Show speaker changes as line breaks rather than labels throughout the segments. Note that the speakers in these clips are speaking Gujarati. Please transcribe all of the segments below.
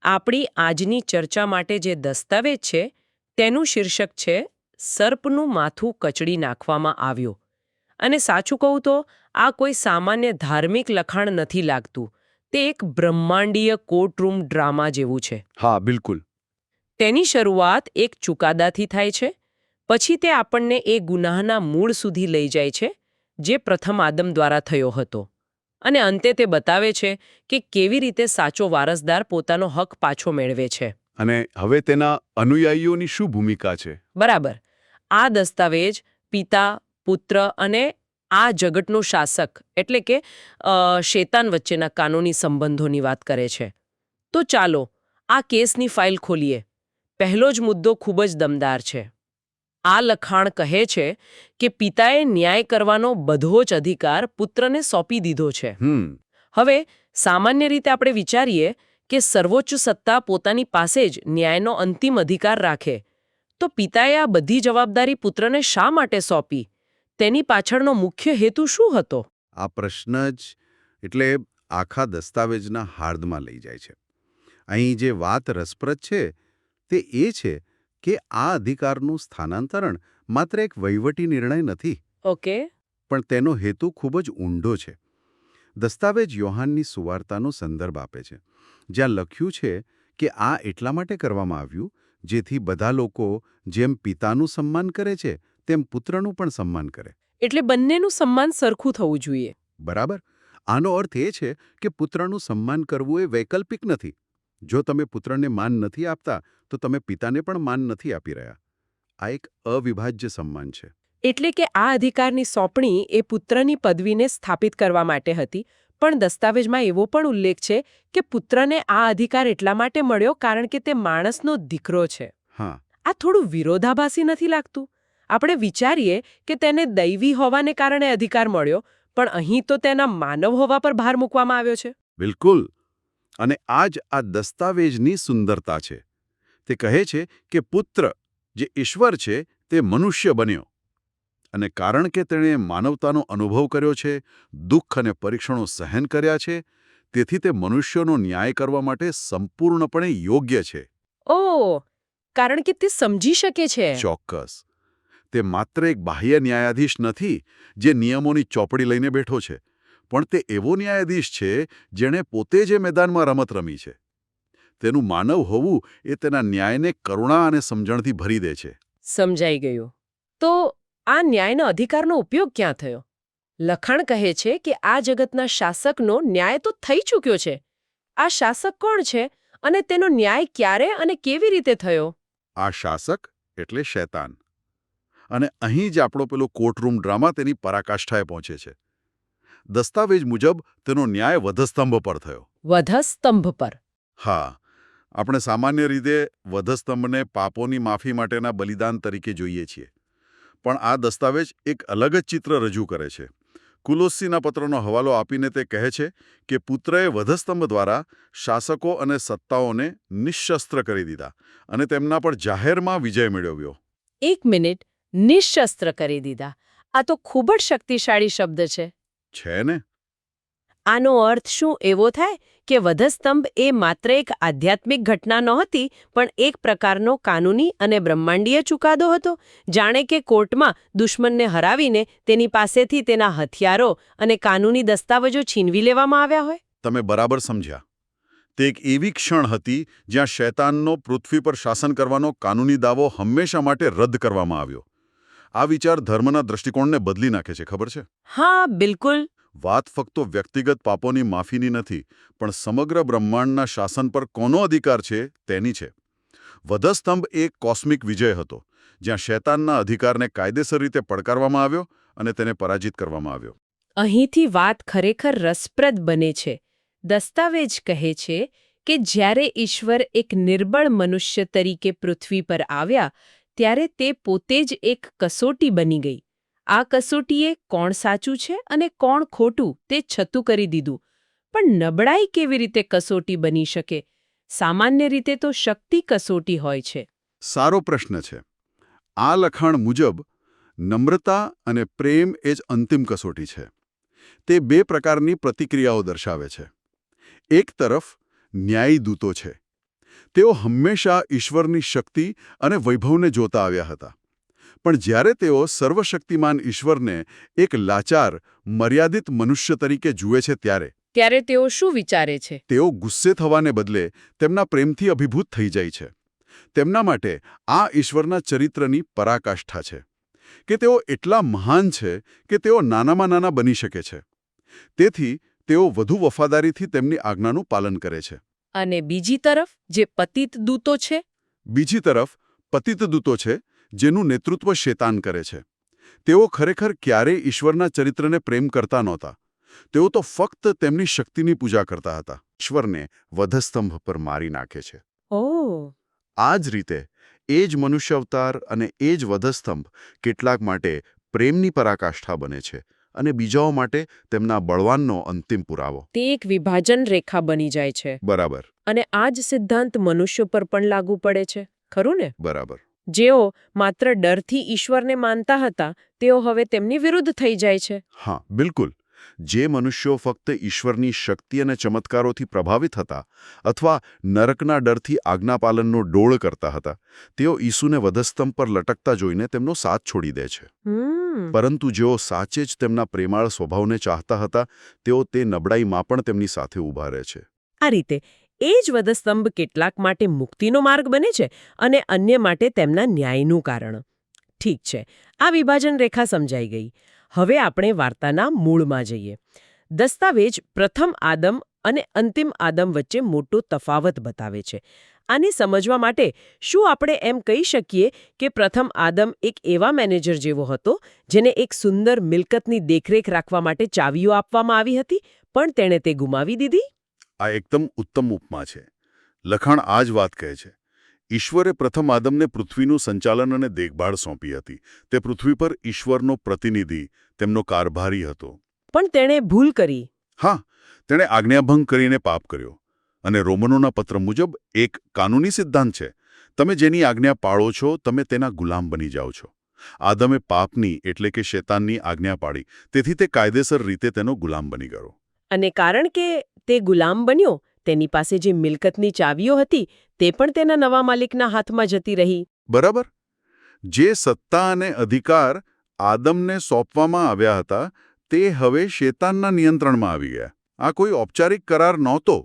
આપણી આજની ચર્ચા માટે જે દસ્તાવેજ છે તેનું શીર્ષક છે સર્પનું માથું કચડી નાખવામાં આવ્યું. અને સાચું કહું તો આ કોઈ સામાન્ય ધાર્મિક લખાણ નથી લાગતું. તે એક બ્રહ્માંડીય કોર્ટરૂમ ડ્રામા જેવું છે.
હા, બિલકુલ.
તેની શરૂઆત એક ચુકાદાથી થાય છે, પછી તે આપણને એ ગુનાહના મૂળ સુધી લઈ જાય છે જે પ્રથમ આદમ દ્વારા થયો હતો, અને અંતે તે બતાવે છે કે કેવી રીતે સાચો વારસદાર પોતાનો હક પાછો મેળવે છે.
અને હવે તેના અનુયાયીઓની શું ભૂમિકા છે?
બરાબર. આ દસ્તાવેજ પિતા, પુત્ર અને આ જગતનો શાસક એટલે કે શેતાન વચ્ચેના કાનૂની સંબંધોની વાત કરે છે. તો ચાલો આ કેસની ફાઇલ ખોલીએ. પહેલો જ મુદ્દો ખૂબ જ દમદાર છે. આ લખાણ કહે છે કે પિતાએ ન્યાય કરવાનો બધો જ અધિકાર પુત્રને સોંપી દીધો છે. હવે સામાન્ય રીતે આપણે વિચારીએ કે સર્વોચ્ચ સત્તા પોતાની પાસે જ ન્યાયનો અંતિમ અધિકાર રાખે, તો પિતાએ આ બધી જવાબદારી પુત્રને શા માટે સોંપી? તેની પાછળનો મુખ્ય હેતુ શું હતો?
આ પ્રશ્ન જ એટલે આખા દસ્તાવેજના હાર્દમાં લઈ જાય છે. અહીં જે વાત રસપ્રદ છે તે એ છે કે આ અધિકારનું સ્થાનાંતરણ માત્ર એક વહીવટી નિર્ણય નથી.
ઓકે.
પણ તેનો હેતુ ખૂબ જ ઊંડો છે. દસ્તાવેજ યોહાનની સુવાર્તાનો સંદર્ભ આપે છે, જ્યાં લખ્યું છે કે આ એટલા માટે કરવામાં આવ્યું જેથી બધા લોકો જેમ પિતાનું સન્માન કરે છે તેમ પુત્રનું પણ સન્માન કરે.
એટલે બંનેનું સન્માન સરખું થવું જોઈએ.
બરાબર. આનો અર્થ એ છે કે પુત્રનું સન્માન કરવું એ વૈકલ્પિક નથી. જો તમે પુત્રને માન નથી આપતા તો તમે પિતાને પણ માન નથી આપી રહ્યા. આ એક અવિભાજ્ય સન્માન છે.
એટલે કે આ અધિકારની સોંપણી એ પુત્રની પદવીને સ્થાપિત કરવા માટે હતી, પણ દસ્તાવેજમાં એવો પણ ઉલ્લેખ છે કે પુત્રને આ અધિકાર એટલા માટે મળ્યો કારણ કે તે માણસનો દીકરો છે.
હા.
આ થોડું વિરોધાભાસી નથી લાગતું? આપણે વિચારીએ કે તેને દૈવી હોવાને કારણે અધિકાર મળ્યો, પણ અહીં તો તેના માનવ હોવા પર ભાર મૂકવામાં આવ્યો છે.
બિલકુલ. અને આ જ આ દસ્તાવેજની સુંદરતા છે. તે કહે છે કે પુત્ર જે ઈશ્વર છે તે મનુષ્ય બન્યો. અને કારણ કે તેણે માનવતાનો અનુભવ કર્યો છે, દુઃખ અને પરીક્ષણો સહન કર્યા છે, તેથી તે મનુષ્યોનો ન્યાય કરવા માટે સંપૂર્ણપણે યોગ્ય છે.
ઓહ, કારણ કે તે સમજી શકે છે.
ચોક્કસ. તે માત્ર એક બાહ્ય ન્યાયાધીશ નથી જે નિયમોની ચોપડી લઈને બેઠો છે, પણ તે એવો ન્યાયાધીશ છે જેણે પોતે જે મેદાનમાં રમત રમી છે. તેનું માનવ હોવું એ તેના ન્યાયને કરુણા અને સમજણથી ભરી દે છે.
સમજાઈ ગયું. તો આ ન્યાયનો અધિકારનો ઉપયોગ ક્યાં થયો? લખાણ કહે છે કે આ જગતના શાસકનો ન્યાય તો થઈ ચૂક્યો છે. આ શાસક કોણ છે અને તેનો ન્યાય ક્યારે અને કેવી રીતે થયો?
આ શાસક એટલે શૈતાન. અને અહીં જ આપણો પેલો કોર્ટરૂમ ડ્રામા તેની પરાકાષ્ઠાએ પહોંચે છે. દસ્તાવેજ મુજબ તેનો ન્યાય વધસ્તંભ પર થયો.
વધસ્તંભ પર?
હા. આપણે સામાન્ય રીતે વધસ્તંભને પાપોની માફી માટેના બલિદાન તરીકે જોઈએ છીએ. પણ આ દસ્તાવેજ એક અલગ જ ચિત્ર રજૂ કરે છે. કુલોસ્સીના પત્રનો હવાલો આપીને તે કહે છે કે પુત્રએ વધસ્તંભ દ્વારા શાસકો અને સત્તાઓને નિઃશસ્ત્ર કરી દીધા અને તેમના પર જાહેરમાં વિજય મેળવ્યો.
એક મિનિટ, નિઃશસ્ત્ર કરી દીધા. આ તો ખૂબ જ શક્તિશાળી શબ્દ છે.
છે ને?
આનો અર્થ શું એવો થાય કે વધસ્તંભ એ માત્ર એક આધ્યાત્મિક ઘટના નહોતી, પણ એક પ્રકારનો કાનૂની અને બ્રહ્માંડીય ચુકાદો હતો, જાણે કે કોર્ટમાં દુશ્મનને હરાવીને તેની પાસેથી તેના હથિયારો અને કાનૂની દસ્તાવેજો છીનવી લેવામાં આવ્યા હોય?
તમે બરાબર સમજ્યા. તે એક એવી ક્ષણ હતી જ્યાં શૈતાનનો પૃથ્વી પર શાસન કરવાનો કાનૂની દાવો હંમેશા માટે રદ કરવામાં આવ્યો. આ વિચાર ધર્મના દૃષ્ટિકોણને બદલી નાખે છે, ખબર છે?
હા, બિલકુલ.
વાત ફક્ત વ્યક્તિગત પાપોની માફીની નથી, પણ સમગ્ર બ્રહ્માંડના શાસન પર કોનો અધિકાર છે તેની છે. વધસ્તંભ એક કોસ્મિક વિજય હતો, જ્યાં શૈતાનના અધિકારને કાયદેસર રીતે પડકારવામાં આવ્યો અને તેને પરાજિત કરવામાં આવ્યો.
અહીંથી વાત ખરેખર રસપ્રદ બને છે. દસ્તાવેજ કહે છે કે જ્યારે ઈશ્વર એક નિર્બળ મનુષ્ય તરીકે પૃથ્વી પર આવ્યા, ત્યારે તે પોતે જ એક કસોટી બની ગઈ. આ કસોટીએ કોણ સાચું છે અને કોણ ખોટું તે છતું કરી દીધું. પણ નબળાઈ કેવી રીતે કસોટી બની શકે? સામાન્ય રીતે તો શક્તિ કસોટી હોય છે.
સારો પ્રશ્ન છે. આ લખાણ મુજબ નમ્રતા અને પ્રેમ એ જ અંતિમ કસોટી છે. તે બે પ્રકારની પ્રતિક્રિયાઓ દર્શાવે છે. એક તરફ ન્યાયી દૂતો છે. તેઓ હંમેશા ઈશ્વરની શક્તિ અને વૈભવને જોતા આવ્યા હતા. પણ જ્યારે તેઓ સર્વશક્તિમાન ઈશ્વરને એક લાચાર, મર્યાદિત મનુષ્ય તરીકે જુએ છે
ત્યારે તેઓ શું વિચારે છે?
તેઓ ગુસ્સે થવાને બદલે તેમના પ્રેમથી અભિભૂત થઈ જાય છે. તેમના માટે આ ઈશ્વરના ચરિત્રની પરાકાષ્ઠા છે કે તેઓ એટલા મહાન છે કે તેઓ નાનામાં નાના બની શકે છે. તેથી તેઓ વધુ વફાદારીથી તેમની આજ્ઞાનું પાલન કરે છે.
અને બીજી તરફ જે પતિત દૂતો છે?
બીજી તરફ પતિત દૂતો છે, જેનું નેતૃત્વ શેતાન કરે છે. તેઓ ખરેખર ક્યારેય ઈશ્વરના ચરિત્રને પ્રેમ કરતા નહોતા. તેઓ તો ફક્ત તેમની શક્તિની પૂજા કરતા હતા. ઈશ્વરને વધસ્તંભ પર મારી નાખે છે.
ઓહ!
આ જ રીતે એ જ મનુષ્ય અવતાર અને એ જ વધસ્તંભ કેટલાક માટે પ્રેમની પરાકાષ્ઠા બને છે અને બીજાઓ માટે તેમના બળવાનનો અંતિમ પુરાવો.
તે એક વિભાજન રેખા બની જાય છે.
બરાબર.
અને આ જ સિદ્ધાંત મનુષ્ય પર પણ લાગુ પડે છે, ખરું ને?
બરાબર.
જેઓ માત્ર ડરથી ઈશ્વરને માનતા હતા, તેઓ હવે તેમની વિરુદ્ધ થઈ જાય છે.
હા, બિલકુલ. જે મનુષ્યો ફક્ત ઈશ્વરની શક્તિ અને ચમત્કારોથી પ્રભાવિત હતા અથવા નરકના ડરથી આજ્ઞાપાલનનો ડોળ કરતા હતા, તેઓ ઈસુને વધસ્તંભ પર લટકતા જોઈને તેમનો સાથ છોડી દે છે. પરંતુ જેઓ સાચે જ તેમના પ્રેમાળ સ્વભાવને ચાહતા હતા, તેઓ તે નબળાઈમાં પણ તેમની સાથે ઊભા રહે છે.
આ રીતે એ જ વધસ્તંભ કેટલાક માટે મુક્તિનો માર્ગ બને છે અને અન્ય માટે તેમના ન્યાયનું કારણ. ઠીક છે, આ વિભાજન રેખા સમજાઈ ગઈ. હવે આપણે વાર્તાના મૂળમાં જઈએ. દસ્તાવેજ પ્રથમ આદમ અને અંતિમ આદમ વચ્ચે મોટો તફાવત બતાવે છે. આને સમજવા માટે શું આપણે એમ કહી શકીએ કે પ્રથમ આદમ એક એવા મેનેજર જેવો હતો જેને એક સુંદર મિલકતની દેખરેખ રાખવા માટે ચાવીઓ આપવામાં આવી હતી, પણ તેણે તે ગુમાવી દીધી?
આ એકદમ ઉત્તમ ઉપમા છે. લખાણ આ જ વાત કહે છે. ઈશ્વરે પ્રથમ આદમને પૃથ્વીનું સંચાલન અને દેખભાળ સોંપી હતી. તે પૃથ્વી પર ઈશ્વરનો પ્રતિનિધિ, તેમનો કારભારી હતો.
પણ તેણે ભૂલ કરી.
હા, તેણે આજ્ઞાભંગ કરીને પાપ કર્યો. અને રોમનોના પત્ર મુજબ એક કાનૂની સિદ્ધાંત છે. તમે જેની આજ્ઞા પાળો છો, તમે તેના ગુલામ બની જાઓ છો. આદમે પાપની એટલે કે શેતાનની આજ્ઞા પાળી, તેથી તે કાયદેસર રીતે તેનો ગુલામ બની ગયો.
અને કારણ કે તે ગુલામ બન્યો, તેની પાસે જે મિલકતની ચાવીઓ હતી તે પણ તેના નવા માલિકના હાથમાં જતી રહી.
બરાબર. જે સત્તા અને અધિકાર આદમને સોંપવામાં આવ્યા હતા, તે હવે શેતાનના નિયંત્રણમાં આવી ગયા. આ કોઈ ઔપચારિક કરાર નહોતો,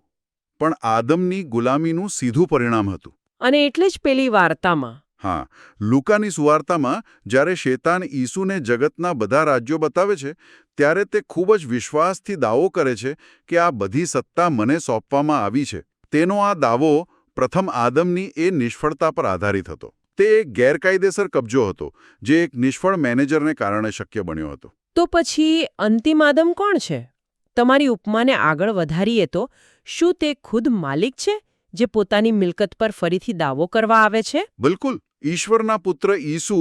પણ આદમની ગુલામીનું સીધું પરિણામ હતું.
અને એટલે જ પેલી વાર્તામાં
હા, લુકાની સુવાર્તામાં જ્યારે શેતાન ઈસુને જગતના બધા રાજ્યો બતાવે છે, ત્યારે તે ખૂબ જ વિશ્વાસથી દાવો કરે છે કે આ બધી સત્તા મને સોંપવામાં આવી છે. તેનો આ દાવો પ્રથમ આદમની એ નિષ્ફળતા પર આધારિત હતો. તે એક ગેરકાયદેસર કબજો હતો, જે એક નિષ્ફળ મેનેજરને કારણે શક્ય બન્યો હતો.
તો પછી અંતિમ આદમ કોણ છે? તમારી ઉપમાને આગળ વધારીએ તો શું તે ખુદ માલિક છે જે પોતાની મિલકત પર ફરીથી દાવો કરવા આવે છે?
બિલકુલ. ઈશ્વરના પુત્ર ઈસુ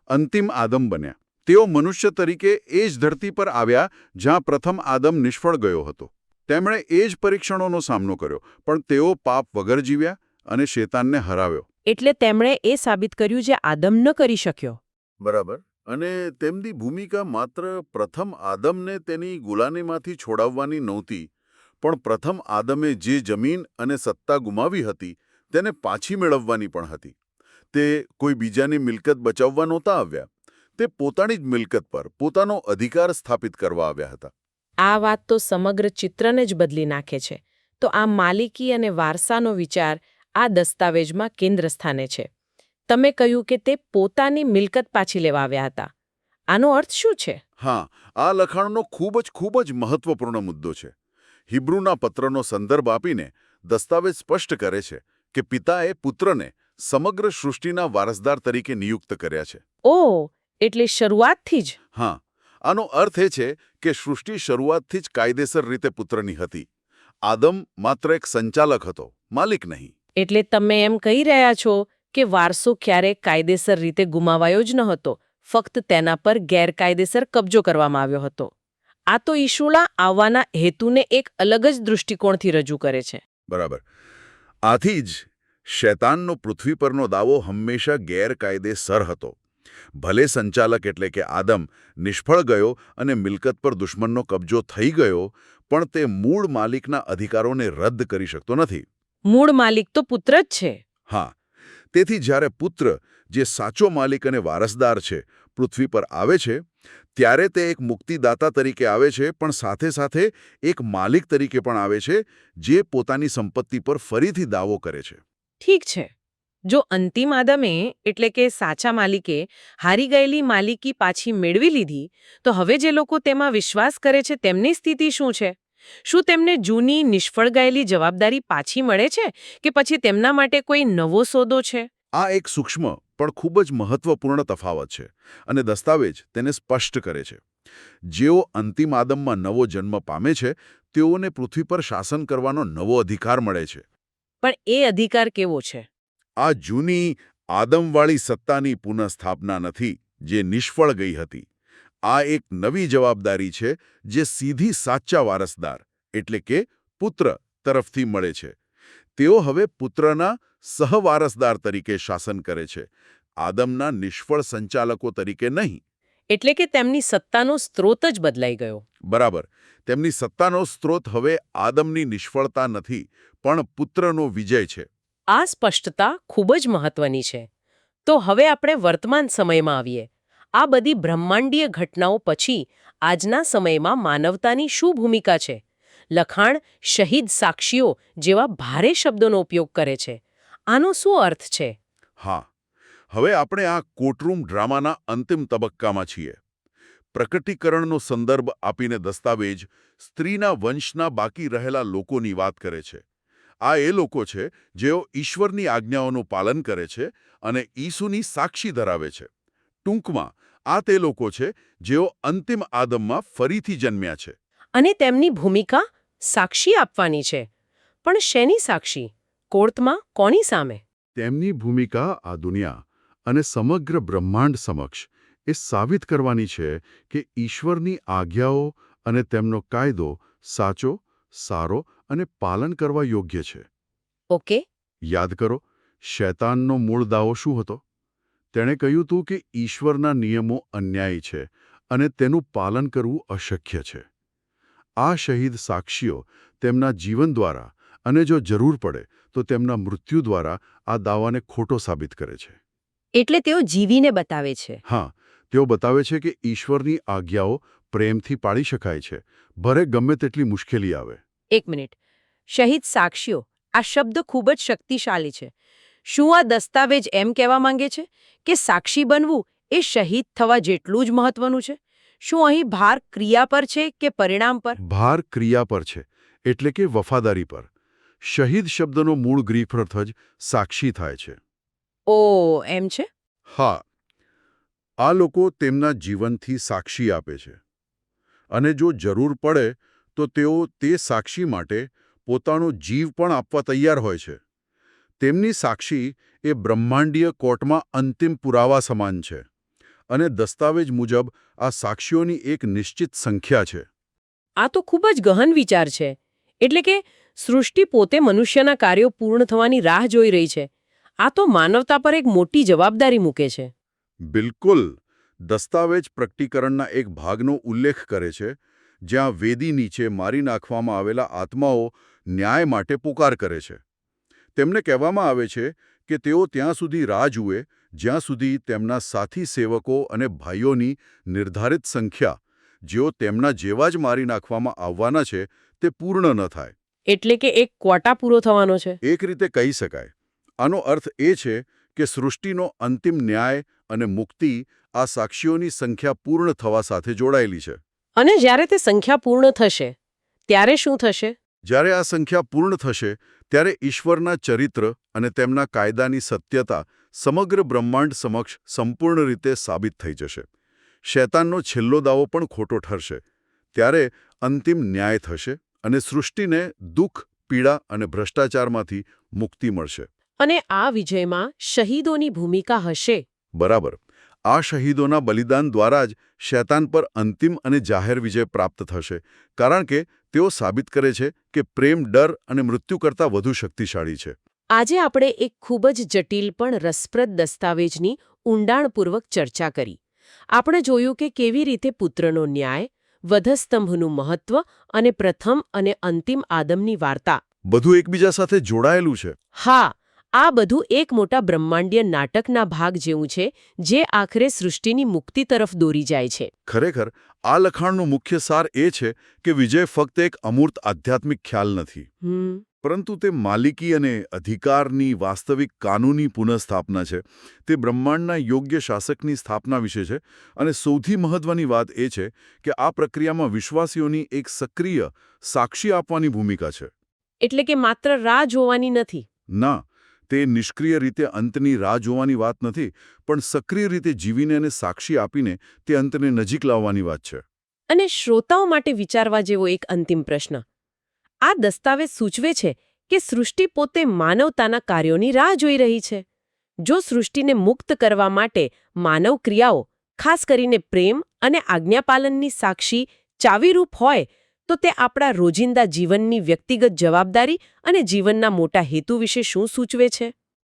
અંતિમ આદમ બન્યા. તેઓ મનુષ્ય તરીકે એ જ ધરતી પર આવ્યા જ્યાં પ્રથમ આદમ નિષ્ફળ ગયો હતો. તેમણે એ જ પરીક્ષણોનો સામનો કર્યો, પણ તેઓ પાપ વગર જીવ્યા અને શેતાનને હરાવ્યો.
એટલે તેમણે એ સાબિત કર્યું જે આદમ ન કરી શક્યો.
બરાબર. અને તેમની ભૂમિકા માત્ર પ્રથમ આદમને તેની ગુલામીમાંથી છોડાવવાની નહોતી, પણ પ્રથમ આદમે જે જમીન અને સત્તા ગુમાવી હતી તેને પાછી મેળવવાની પણ હતી. તે કોઈ બીજાની મિલકત બચાવવા નહોતા આવ્યા. તે પોતાની જ મિલકત પર પોતાનો અધિકાર સ્થાપિત કરવા આવ્યા હતા.
આ વાત તો સમગ્ર ચિત્રને જ બદલી નાખે છે. તો આ માલિકી અને વારસાનો વિચાર આ દસ્તાવેજમાં કેન્દ્ર સ્થાને છે. તમે કહ્યું કે તે પોતાની મિલકત પાછી લેવા આવ્યા હતા. આનો અર્થ શું છે?
હા, આ લખાણનો ખૂબ જ મહત્વપૂર્ણ મુદ્દો છે. હિબ્રુના પત્રનો સંદર્ભ આપીને દસ્તાવેજ સ્પષ્ટ કરે છે કે પિતાએ પુત્રને સમગ્ર સૃષ્ટિના વારસદાર તરીકે નિયુક્ત કર્યા છે.
ઓહ, એટલે શરૂઆતથી જ?
હા, આનો અર્થ એ છે કે સૃષ્ટિ શરૂઆતથી જ કાયદેસર રીતે પુત્રની હતી. આદમ માત્ર એક સંચાલક હતો, માલિક નહીં.
એટલે તમે એમ કહી રહ્યા છો કે વારસો ક્યારેક કાયદેસર રીતે ગુમાવાયો જ ન હતો, ફક્ત તેના પર ગેરકાયદેસર કબજો કરવામાં આવ્યો હતો. આ તો ઈશુના આવવાના હેતુને એક અલગ જ દૃષ્ટિકોણથી રજૂ કરે છે.
બરાબર. આથી જ શૈતાનનો પૃથ્વી પરનો દાવો હંમેશા ગેરકાયદેસર હતો. ભલે સંચાલક એટલે કે આદમ નિષ્ફળ ગયો અને મિલકત પર દુશ્મનનો કબજો થઈ ગયો, પણ તે મૂળ માલિકના અધિકારોને રદ કરી શકતો નથી.
મૂળ માલિક તો પુત્ર જ છે.
હા, તેથી જ્યારે પુત્ર, જે સાચો માલિક અને વારસદાર છે, પૃથ્વી પર આવે છે, ત્યારે તે એક મુક્તિદાતા તરીકે આવે છે, પણ સાથે સાથે એક માલિક તરીકે પણ આવે છે, જે પોતાની સંપત્તિ પર ફરીથી દાવો કરે છે.
ઠીક છે. જો અંતિમ આદમે એટલે કે સાચા માલિકે હારી ગયેલી માલિકી પાછી મેળવી લીધી, તો હવે જે લોકો તેમાં વિશ્વાસ કરે છે તેમની સ્થિતિ શું છે? શું તેમને જૂની નિષ્ફળ ગયેલી જવાબદારી પાછી મળે છે કે પછી તેમના માટે કોઈ નવો સોદો છે?
આ એક સૂક્ષ્મ પણ ખૂબ જ મહત્વપૂર્ણ તફાવત છે, અને દસ્તાવેજ તેને સ્પષ્ટ કરે છે. જેઓ અંતિમ આદમમાં નવો જન્મ પામે છે, તેઓને પૃથ્વી પર શાસન કરવાનો નવો અધિકાર મળે છે.
પણ એ અધિકાર કેવો છે?
આ જૂની આદમવાળી સત્તાની પુનઃસ્થાપના નથી, જે નિષ્ફળ ગઈ હતી. આ એક નવી જવાબદારી છે, જે સીધી સાચા વારસદાર એટલે કે પુત્ર તરફથી મળે છે. તેઓ હવે પુત્રના સહવારસદાર તરીકે શાસન કરે છે, આદમના નિષ્ફળ સંચાલકો તરીકે નહીં.
એટલે કે તેમની સત્તાનો સ્ત્રોત જ બદલાઈ ગયો.
બરાબર. તેમની સત્તાનો સ્ત્રોત હવે આદમની નિષ્ફળતા નથી, પણ પુત્રનો વિજય છે.
આ સ્પષ્ટતા ખૂબ જ મહત્વની છે. તો હવે આપણે વર્તમાન સમયમાં આવીએ. આ બધી બ્રહ્માંડીય ઘટનાઓ પછી આજના સમયમાં માનવતાની શું ભૂમિકા છે? લખાણ શહીદ સાક્ષીઓ જેવા ભારે શબ્દોનો ઉપયોગ કરે છે. આનો શું અર્થ છે?
હા, હવે આપણે આ કોર્ટરૂમ ડ્રામાના અંતિમ તબક્કામાં છીએ. પ્રકટીકરણનો સંદર્ભ આપીને દસ્તાવેજ સ્ત્રીના વંશના બાકી રહેલા લોકોની વાત કરે છે. આ એ લોકો છે જેઓ ઈશ્વરની આજ્ઞાઓનું પાલન કરે છે અને ઈસુની સાક્ષી ધરાવે છે. ટૂંકમાં, આ તે લોકો છે જેઓ અંતિમ આદમમાં ફરીથી જન્મ્યા છે.
અને તેમની ભૂમિકા સાક્ષી આપવાની છે. પણ શેની સાક્ષી? કોર્ટમાં કોની સામે?
તેમની ભૂમિકા આ દુનિયા અને સમગ્ર બ્રહ્માંડ સમક્ષ એ સાબિત કરવાની છે કે ઈશ્વરની આજ્ઞાઓ અને તેમનો કાયદો સાચો, સારો અને પાલન કરવા યોગ્ય છે.
ઓકે.
યાદ કરો, શૈતાનનો મૂળ દાવો શું હતો? તેણે કહ્યું હતું કે ઈશ્વરના નિયમો અન્યાયી છે અને તેનું પાલન કરવું અશક્ય છે. આ શહીદ સાક્ષીઓ તેમના જીવન દ્વારા અને જો જરૂર પડે તો તેમના મૃત્યુ દ્વારા આ દાવાને ખોટો સાબિત કરે છે.
એટલે તેઓ જીવીને બતાવે છે.
હા, તેઓ બતાવે છે કે ઈશ્વરની આજ્ઞાઓ પ્રેમથી પાળી શકાય છે, ભલે ગમે તેટલી મુશ્કેલી આવે.
એક મિનિટ. શહીદ સાક્ષીઓ, આ શબ્દ ખૂબ જ શક્તિશાળી છે. શું આ દસ્તાવેજ એમ કહેવા માંગે છે કે સાક્ષી બનવું એ શહીદ થવા જેટલું જ મહત્વનું છે? શું અહીં ભાર ક્રિયા પર છે કે પરિણામ પર?
ભાર ક્રિયા પર છે, એટલે કે વફાદારી પર. શહીદ શબ્દનો મૂળ ગ્રીક અર્થ જ સાક્ષી થાય છે.
ઓ, એમ છે?
હા, આ લોકો તેમના જીવનથી સાક્ષી આપે છે. અને જો જરૂર પડે તો તેઓ તે સાક્ષી માટે પોતાનો જીવ પણ આપવા તૈયાર હોય છે. તેમની સાક્ષી એ બ્રહ્માંડીય કોર્ટમાં અંતિમ પુરાવા સમાન છે. અને દસ્તાવેજ મુજબ આ સાક્ષીઓની એક નિશ્ચિત સંખ્યા છે.
આ તો ખૂબ જ ગહન વિચાર છે. એટલે કે સૃષ્ટિ પોતે મનુષ્યના કાર્યો પૂર્ણ થવાની રાહ જોઈ રહી છે. આ તો માનવતા પર એક મોટી જવાબદારી મૂકે છે.
બિલકુલ. દસ્તાવેજ પ્રકટીકરણના એક ભાગનો ઉલ્લેખ કરે છે, જ્યાં વેદી નીચે મારી નાખવામાં આવેલા આત્માઓ ન્યાય માટે પુકાર કરે છે. તેમને કહેવામાં આવે છે કે તેઓ ત્યાં સુધી રાહ જુએ જ્યાં સુધી તેમના સાથી સેવકો અને ભાઈઓની નિર્ધારિત સંખ્યા, જેઓ તેમના જેવા જ મારી નાખવામાં આવવાના છે, તે પૂર્ણ ન થાય.
એટલે કે એક ક્વોટા પૂરો થવાનો છે.
એક રીતે કહી શકાય. આનો અર્થ એ છે કે સૃષ્ટિનો અંતિમ ન્યાય અને મુક્તિ આ સાક્ષીઓની સંખ્યા પૂર્ણ થવા સાથે જોડાયેલી છે.
અને જ્યારે તે સંખ્યા પૂર્ણ થશે ત્યારે શું થશે?
જ્યારે આ સંખ્યા પૂર્ણ થશે ત્યારે ઈશ્વરના ચરિત્ર અને તેમના કાયદાની સત્યતા સમગ્ર બ્રહ્માંડ સમક્ષ સંપૂર્ણ રીતે સાબિત થઈ જશે. શૈતાનનો છેલ્લો દાવો પણ ખોટો ઠરશે. ત્યારે અંતિમ ન્યાય થશે અને સૃષ્ટિને દુઃખ, પીડા અને ભ્રષ્ટાચારમાંથી મુક્તિ મળશે.
અને આ વિજયમાં શહીદોની ભૂમિકા હશે.
બરાબર. આ શહીદોના બલિદાન દ્વારા જ શૈતાન પર અંતિમ અને જાહેર વિજય પ્રાપ્ત થશે, કારણ કે તેઓ સાબિત કરે છે કે પ્રેમ ડર અને મૃત્યુ કરતાં વધુ શક્તિશાળી છે.
આજે આપણે એક ખૂબ જ જટિલ પણ રસપ્રદ દસ્તાવેજની ઊંડાણપૂર્વક ચર્ચા કરી. આપણે જોયું કે કેવી રીતે પુત્રનો ન્યાય, વધસ્તંભનું મહત્વ અને પ્રથમ અને અંતિમ આદમની વાર્તા
બધું એકબીજા સાથે જોડાયેલું છે.
હા, આ બધું એક મોટા બ્રહ્માંડીય નાટકના ભાગ જેવું છે જે આખરે સૃષ્ટિની મુક્તિ તરફ દોરી જાય છે.
ખરેખર આ લખાણનો મુખ્ય સાર એ છે કે વિજય ફક્ત એક અમૂર્ત આધ્યાત્મિક ખ્યાલ નથી, પરંતુ તે માલિકી અને અધિકારની વાસ્તવિક કાનૂની પુનઃસ્થાપના છે. તે બ્રહ્માંડના યોગ્ય શાસકની સ્થાપના વિશે છે અને સૌથી મહત્વની વાત એ છે કે આ પ્રક્રિયામાં વિશ્વાસીઓની એક સક્રિય સાક્ષી આપવાની ભૂમિકા છે.
એટલે કે માત્ર રાહ જોવાની નથી.
ના, તે નિષ્ક્રિય રીતે અંતની રાહ જોવાની વાત નથી, પણ સક્રિય રીતે જીવીને અને સાક્ષી આપીને તે અંતને નજીક લાવવાની વાત છે.
અને શ્રોતાઓ માટે વિચારવા જેવો એક અંતિમ પ્રશ્ન. આ દસ્તાવેજ સૂચવે છે કે સૃષ્ટિ પોતે માનવતાના કાર્યોની રાહ જોઈ રહી છે. જો સૃષ્ટિને મુક્ત કરવા માટે માનવ ક્રિયાઓ, ખાસ કરીને પ્રેમ અને આજ્ઞાપાલનની સાક્ષી ચાવીરૂપ હોય, તો તે આપણા રોજિંદા જીવનની વ્યક્તિગત જવાબદારી અને જીવનના મોટા હેતુ વિશે શું સૂચવે છે?